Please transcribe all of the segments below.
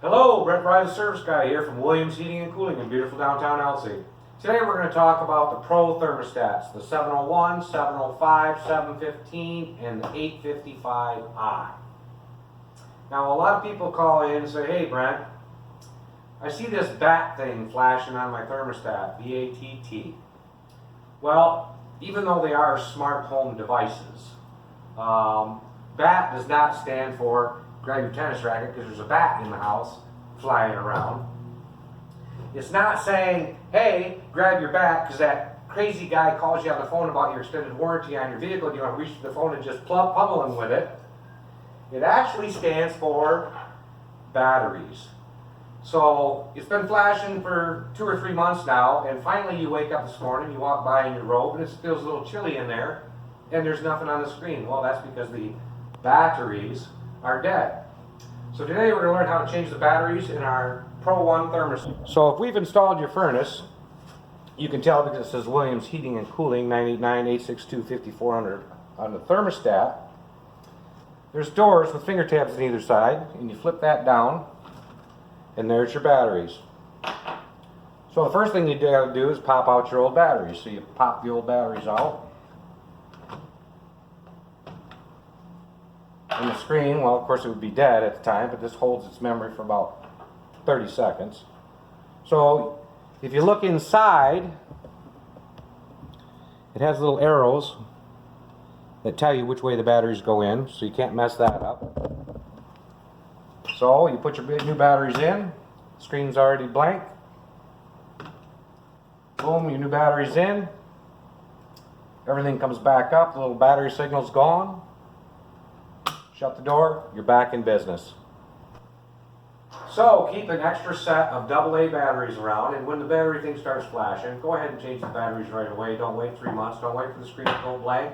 Hello, Brent Fry, the service guy here from Williams Heating and Cooling in beautiful downtown Elsie. Today we're going to talk about the Pro thermostats, the 701, 705, 715, and the 855i. Now a lot of people call in and say, hey Brent, I see this BAT thing flashing on my thermostat, B-A-T-T. Well, even though they are smart home devices, BAT does not stand for grab your tennis racket because there's a bat in the house flying around. It's not saying, hey, grab your bat because that crazy guy calls you on the phone about your extended warranty on your vehicle and you want to reach for the phone and just pummel him with it. It actually stands for batteries. So it's been flashing for 2 or 3 months now, and finally you wake up this morning, you walk by in your robe and it feels a little chilly in there and there's nothing on the screen. Well, that's because the batteries are dead. So today we're going to learn how to change the batteries in our Pro 1 thermostat. So if we've installed your furnace, you can tell because it says Williams Heating and Cooling 989-862-5400 on the thermostat. There's doors with finger tabs on either side, and you flip that down and there's your batteries. So the first thing you got to do is pop out your old batteries. So you pop the old batteries out. And the screen, well, of course it would be dead at the time, but this holds its memory for about 30 seconds. So if you look inside, it has little arrows that tell you which way the batteries go in, so you can't mess that up. So you put your new batteries in, screen's already blank. Boom, your new batteries in. Everything comes back up, the little battery signal's gone. Shut the door, you're back in business. So keep an extra set of AA batteries around, and when the battery thing starts flashing, go ahead and change the batteries right away. Don't wait 3 months, don't wait for the screen to go blank.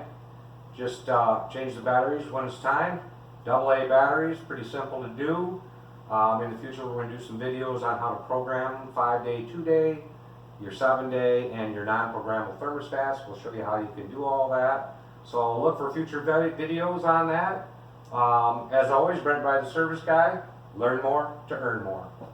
Just change the batteries when it's time. AA batteries, pretty simple to do. In the future we're going to do some videos on how to program 5-day, 2-day, your 7-day, and your non-programmable thermostats. We'll show you how you can do all that. So look for future videos on that. As always, Brent by the Service Guy. Learn more to earn more.